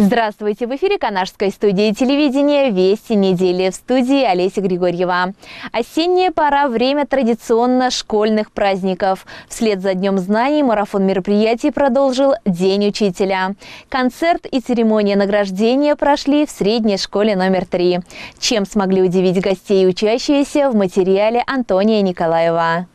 Здравствуйте! В эфире Канашской студии телевидения «Вести недели». В студии Олеся Григорьева. Осенняя пора – время традиционно школьных праздников. Вслед за Днем знаний марафон мероприятий продолжил День учителя. Концерт и церемония награждения прошли в средней школе номер 3. Чем смогли удивить гостей и учащиеся, в материале Антония Николаева.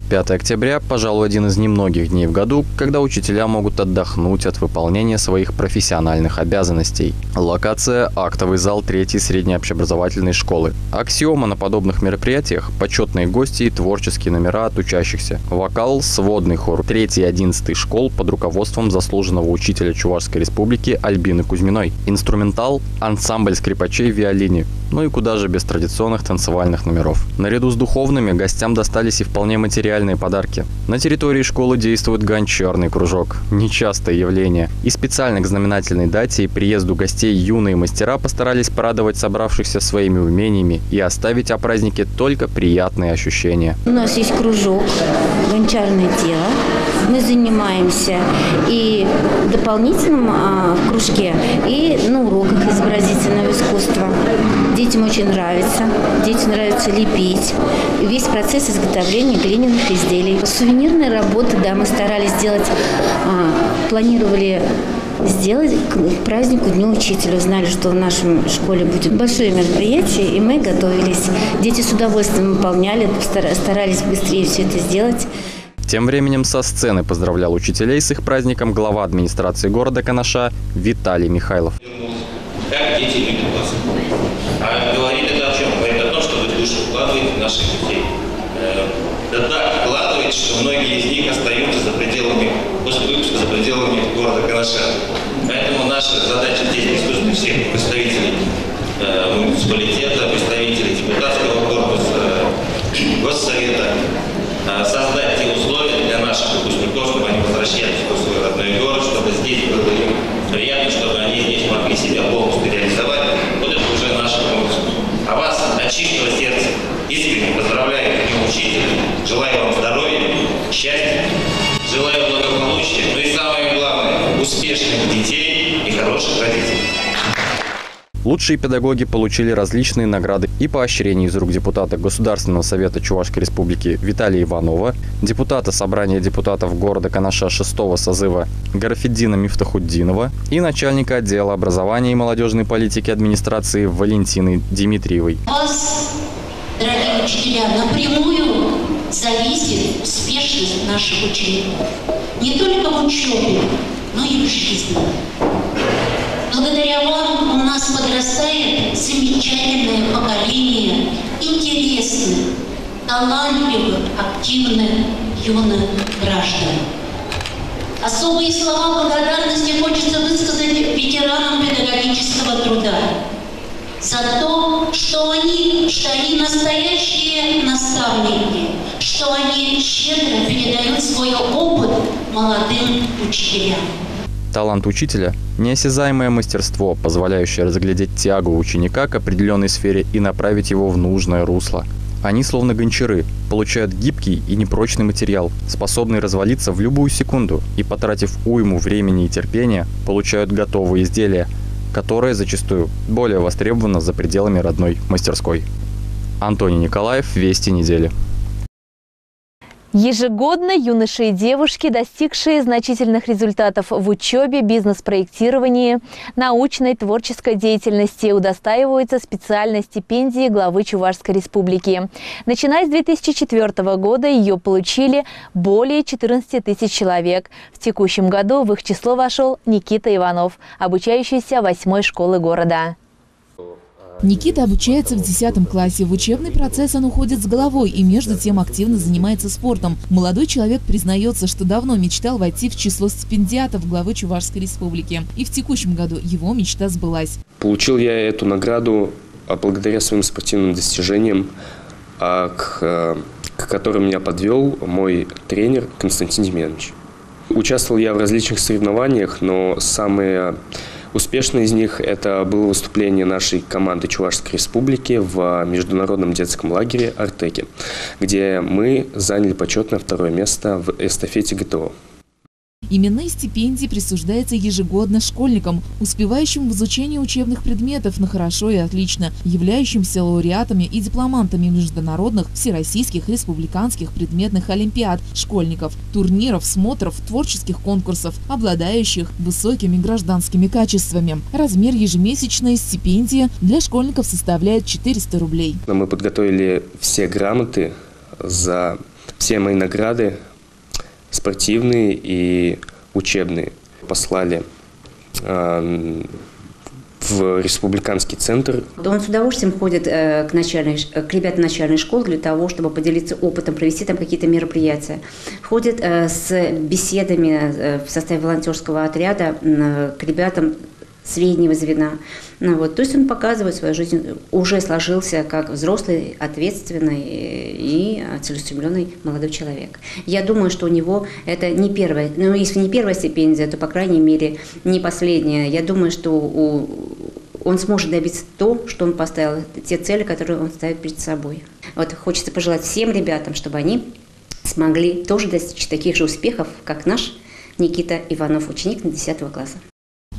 5 октября, пожалуй, один из немногих дней в году, когда учителя могут отдохнуть от выполнения своих профессиональных обязанностей. Локация – актовый зал 3-й средней общеобразовательной школы. Аксиома на подобных мероприятиях – почетные гости и творческие номера от учащихся. Вокал – сводный хор 3-й и 11-й школ под руководством заслуженного учителя Чувашской республики Альбины Кузьминой. Инструментал – ансамбль скрипачей в виолине. Ну и куда же без традиционных танцевальных номеров. Наряду с духовными гостям достались и вполне материальные подарки. На территории школы действует гончарный кружок. Нечастое явление. И специально к знаменательной дате и приезду гостей юные мастера постарались порадовать собравшихся своими умениями и оставить о празднике только приятные ощущения. У нас есть кружок «Гончарное дело». Мы занимаемся и в дополнительном кружке, и на уроках изобразительного искусства. Детям очень нравится. Детям нравится лепить. Весь процесс изготовления глиняных изделий. Сувенирные работы, да, мы старались сделать, планировали сделать к празднику Дню учителя. Знали, что в нашей школе будет большое мероприятие, и мы готовились. Дети с удовольствием выполняли, старались быстрее все это сделать. Тем временем со сцены поздравлял учителей с их праздником глава администрации города Канаша Виталий Михайлов. Как дети любят вас. А говорит это о чем? Говорит о том, что вы душу вкладываете в наших детей. Да так вкладываете, что многие из них остаются за пределами, после выпуска за пределами города Канаша. Поэтому наша задача здесь присутствовать всех представителей муниципалитета, представителей депутатского корпуса, госсовета, создать те условия для наших выпускников, чтобы они возвращались в свой родной город, чтобы здесь было им приятно, чтобы они здесь могли себя полностью реализовать. Вот это уже наше творчество. А вас от чистого сердца искренне поздравляю с Днем учителя. Желаю вам здоровья, счастья, желаю благополучия, ну и самое главное, успешных детей и хороших родителей. Лучшие педагоги получили различные награды и поощрения из рук депутата Государственного совета Чувашской республики Виталия Иванова, депутата Собрания депутатов города Канаша 6-го созыва Гарафеддина Мифтахуддинова и начальника отдела образования и молодежной политики администрации Валентины Дмитриевой. Вас, дорогие учителя, напрямую зависит успешность наших учеников. Не только в учебе, но и в жизни. Благодаря вам у нас подрастает замечательное поколение интересных, талантливых, активных юных граждан. Особые слова благодарности хочется высказать ветеранам педагогического труда за то, что они настоящие наставники, что они щедро передают свой опыт молодым учителям. Талант учителя – неосязаемое мастерство, позволяющее разглядеть тягу ученика к определенной сфере и направить его в нужное русло. Они, словно гончары, получают гибкий и непрочный материал, способный развалиться в любую секунду, и, потратив уйму времени и терпения, получают готовые изделия, которое зачастую более востребовано за пределами родной мастерской. Антоний Николаев, «Вести недели». Ежегодно юноши и девушки, достигшие значительных результатов в учебе, бизнес-проектировании, научной, творческой деятельности, удостаиваются специальной стипендии главы Чувашской республики. Начиная с 2004 года ее получили более 14 тысяч человек. В текущем году в их число вошел Никита Иванов, обучающийся в 8-й школе города. Никита обучается в 10 классе. В учебный процесс он уходит с головой и между тем активно занимается спортом. Молодой человек признается, что давно мечтал войти в число стипендиатов главы Чувашской республики. И в текущем году его мечта сбылась. Получил я эту награду благодаря своим спортивным достижениям, к которым меня подвел мой тренер Константин Демьянович. Участвовал я в различных соревнованиях, но самые успешное из них – это было выступление нашей команды Чувашской республики в международном детском лагере «Артеке», где мы заняли почетное 2-е место в эстафете ГТО. Именные стипендии присуждаются ежегодно школьникам, успевающим в изучении учебных предметов на хорошо и отлично, являющимся лауреатами и дипломантами международных, всероссийских, республиканских предметных олимпиад, школьников, турниров, смотров, творческих конкурсов, обладающих высокими гражданскими качествами. Размер ежемесячной стипендии для школьников составляет 400 рублей. Мы подготовили все грамоты за все мои награды, спортивные и учебные. Послали в республиканский центр. Он с удовольствием ходит к ребятам начальной школы для того, чтобы поделиться опытом, провести там какие-то мероприятия. Ходит с беседами в составе волонтерского отряда к ребятам среднего звена. То есть он показывает свою жизнь, уже сложился как взрослый, ответственный и целеустремленный молодой человек. Я думаю, что у него это не первая, если не первая стипендия, то, по крайней мере, не последняя. Я думаю, что он сможет добиться то, что он поставил, те цели, которые он ставит перед собой. Хочется пожелать всем ребятам, чтобы они смогли тоже достичь таких же успехов, как наш Никита Иванов, ученик 10 класса.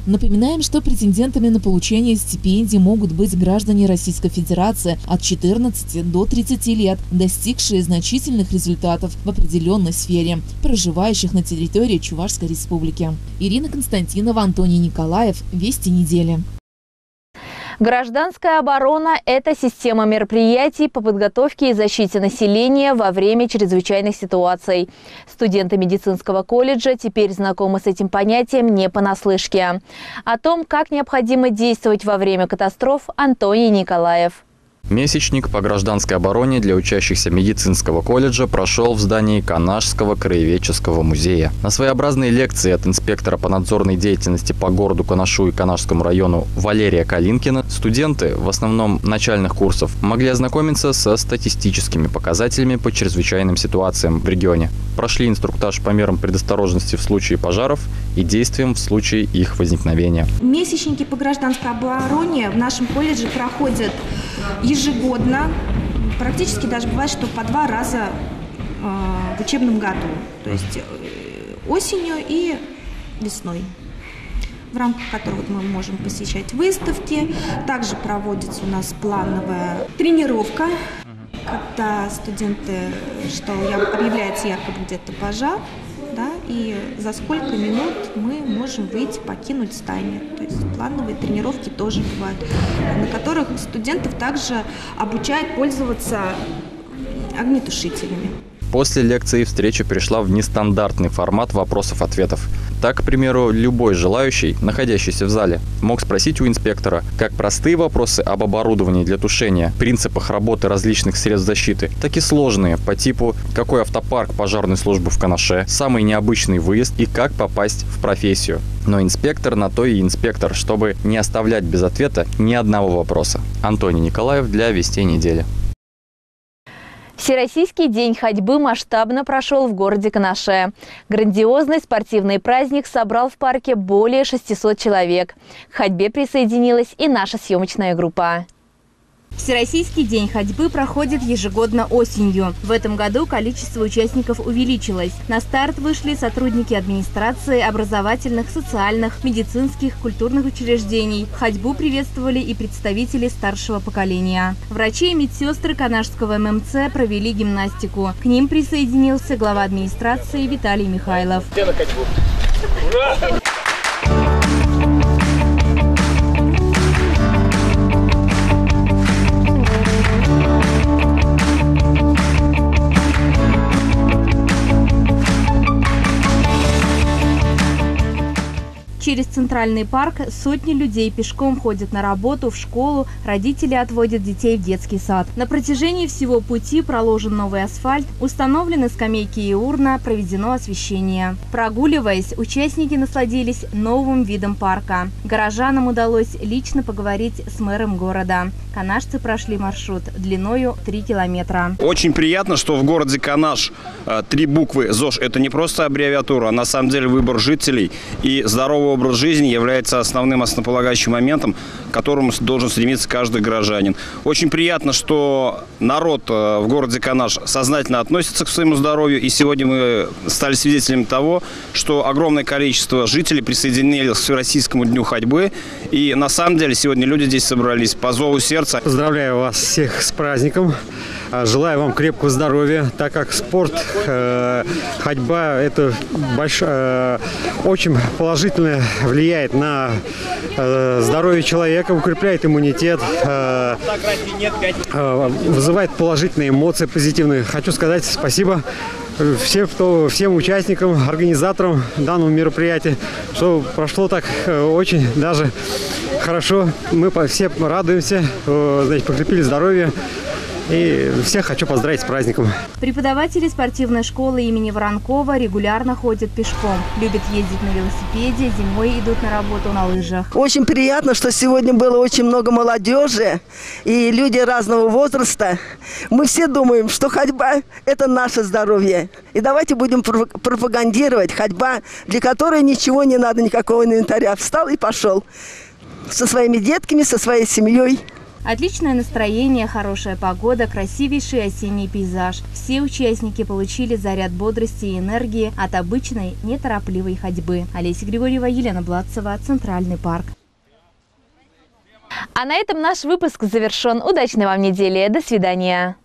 Напоминаем, что претендентами на получение стипендий могут быть граждане Российской Федерации от 14 до 30 лет, достигшие значительных результатов в определенной сфере, проживающих на территории Чувашской Республики. Ирина Константинова, Антоний Николаев. Вести недели. Гражданская оборона – это система мероприятий по подготовке и защите населения во время чрезвычайных ситуаций. Студенты медицинского колледжа теперь знакомы с этим понятием не понаслышке. О том, как необходимо действовать во время катастроф, Антоний Николаев. Месячник по гражданской обороне для учащихся медицинского колледжа прошел в здании Канашского краеведческого музея. На своеобразной лекции от инспектора по надзорной деятельности по городу Канашу и Канашскому району Валерия Калинкина студенты, в основном начальных курсов, могли ознакомиться со статистическими показателями по чрезвычайным ситуациям в регионе. Прошли инструктаж по мерам предосторожности в случае пожаров и действиям в случае их возникновения. Месячники по гражданской обороне в нашем колледже проходят ежегодно, практически даже бывает, что по 2 раза в учебном году, то есть осенью и весной, в рамках которого мы можем посещать выставки. Также проводится у нас плановая тренировка, когда студенты, что объявляется якобы где-то пожар, да, и за сколько минут мы можем выйти, покинуть здание. То есть плановые тренировки тоже бывают, на которых студентов также обучают пользоваться огнетушителями. После лекции встреча перешла в нестандартный формат вопросов-ответов. Так, к примеру, любой желающий, находящийся в зале, мог спросить у инспектора как простые вопросы об оборудовании для тушения, принципах работы различных средств защиты, так и сложные по типу «какой автопарк пожарной службы в Канаше», «самый необычный выезд» и «как попасть в профессию». Но инспектор на то и инспектор, чтобы не оставлять без ответа ни одного вопроса. Антоний Николаев для «Вестей недели». Всероссийский день ходьбы масштабно прошел в городе Канаше. Грандиозный спортивный праздник собрал в парке более 600 человек. К ходьбе присоединилась и наша съемочная группа. Всероссийский день ходьбы проходит ежегодно осенью. В этом году количество участников увеличилось. На старт вышли сотрудники администрации, образовательных, социальных, медицинских, культурных учреждений. Ходьбу приветствовали и представители старшего поколения. Врачи и медсестры Канашского ММЦ провели гимнастику. К ним присоединился глава администрации Виталий Михайлов. Ура! Через центральный парк сотни людей пешком ходят на работу, в школу, родители отводят детей в детский сад. На протяжении всего пути проложен новый асфальт, установлены скамейки и урна, проведено освещение. Прогуливаясь, участники насладились новым видом парка. Горожанам удалось лично поговорить с мэром города. Канашцы прошли маршрут длиною 3 километра. Очень приятно, что в городе Канаш 3 буквы ЗОЖ – это не просто аббревиатура, а на самом деле выбор жителей и здоровый образ образ жизни является основным основополагающим моментом, к которому должен стремиться каждый горожанин. Очень приятно, что народ в городе Канаш сознательно относится к своему здоровью. И сегодня мы стали свидетелями того, что огромное количество жителей присоединились к Всероссийскому дню ходьбы. И на самом деле сегодня люди здесь собрались по зову сердца. Поздравляю вас всех с праздником. Желаю вам крепкого здоровья, так как спорт, ходьба – это очень положительно влияет на здоровье человека, укрепляет иммунитет, вызывает положительные эмоции, позитивные. Хочу сказать спасибо всем участникам, организаторам данного мероприятия, что прошло так очень даже хорошо. Мы все радуемся, покрепили здоровье. И всех хочу поздравить с праздником. Преподаватели спортивной школы имени Воронкова регулярно ходят пешком. Любят ездить на велосипеде, зимой идут на работу на лыжах. Очень приятно, что сегодня было очень много молодежи и люди разного возраста. Мы все думаем, что ходьба – это наше здоровье. И давайте будем пропагандировать ходьба, для которой ничего не надо, никакого инвентаря. Встал и пошел. Со своими детками, со своей семьей. Отличное настроение, хорошая погода, красивейший осенний пейзаж. Все участники получили заряд бодрости и энергии от обычной неторопливой ходьбы. Олеся Григорьева, Елена Бладцева, Центральный парк. А на этом наш выпуск завершен. Удачной вам недели. До свидания.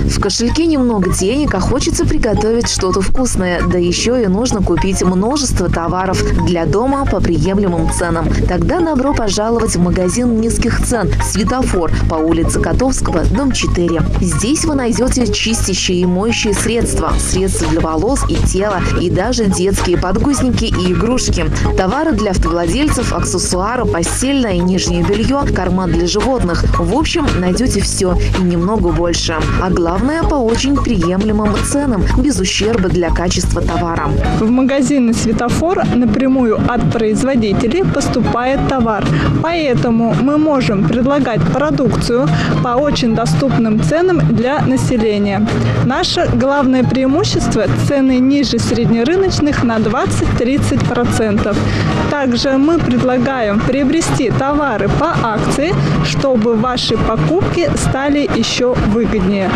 В кошельке немного денег, а хочется приготовить что-то вкусное. Да еще и нужно купить множество товаров для дома по приемлемым ценам. Тогда добро пожаловать в магазин низких цен «Светофор» по улице Котовского, дом 4. Здесь вы найдете чистящие и моющие средства, средства для волос и тела, и даже детские подгузники и игрушки. Товары для автовладельцев, аксессуары, постельное и нижнее белье, корма для животных. В общем, найдете все и немного больше. А главное, по очень приемлемым ценам, без ущерба для качества товара. В магазины «Светофор» напрямую от производителей поступает товар. Поэтому мы можем предлагать продукцию по очень доступным ценам для населения. Наше главное преимущество – цены ниже среднерыночных на 20-30%. Также мы предлагаем приобрести товары по акции, чтобы ваши покупки стали еще выгоднее.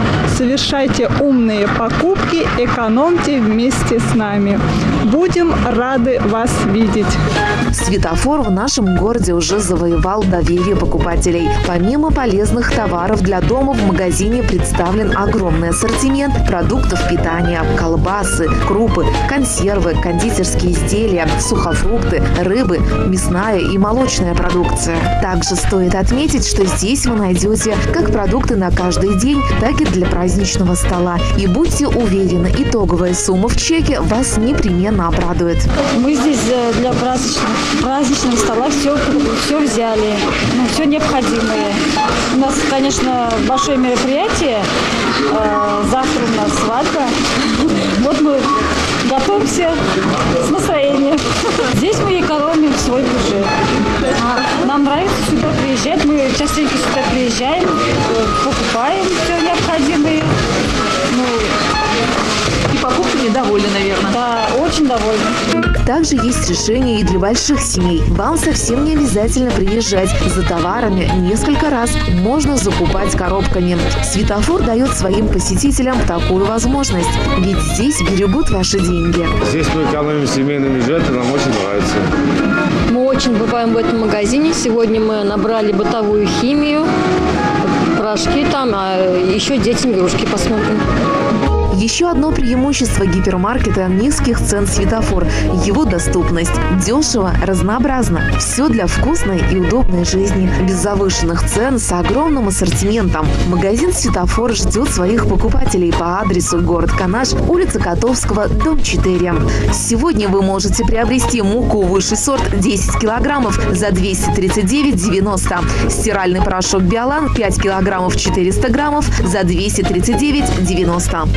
Совершайте умные покупки, экономьте вместе с нами. Будем рады вас видеть. «Светофор» в нашем городе уже завоевал доверие покупателей. Помимо полезных товаров для дома, в магазине представлен огромный ассортимент продуктов питания, колбасы, крупы, консервы, кондитерские изделия, сухофрукты, рыбы, мясная и молочная продукция. Также стоит отметить, что здесь вы найдете как продукты на каждый день, так и для праздничного стола. И будьте уверены, итоговая сумма в чеке вас непременно обрадует. Мы здесь для праздничного стола все взяли, все необходимое. У нас, конечно, большое мероприятие. Завтра у нас свадьба. Вот мы готовимся с настроением. Здесь мы экономим свой бюджет. Нам нравится сюда приезжать. Мы частенько сюда приезжаем, покупаем все необходимое. И покупками довольны, наверное. Да, очень довольны. Также есть решения и для больших семей. Вам совсем не обязательно приезжать за товарами несколько раз. Можно закупать коробками. «Светофор» дает своим посетителям такую возможность. Ведь здесь берегут ваши деньги. Здесь мы экономим семейный бюджет, и нам очень нравится. Мы очень бываем в этом магазине. Сегодня мы набрали бытовую химию, порошки там, а еще детям игрушки посмотрим. Еще одно преимущество гипермаркета – низких цен «Светофор». Его доступность. Дешево, разнообразно. Все для вкусной и удобной жизни. Без завышенных цен, с огромным ассортиментом. Магазин «Светофор» ждет своих покупателей по адресу город Канаш, улица Котовского, дом 4. Сегодня вы можете приобрести муку высший сорт 10 килограммов за 239,90. Стиральный порошок «Биолан» 5 килограммов 400 граммов за 239,90.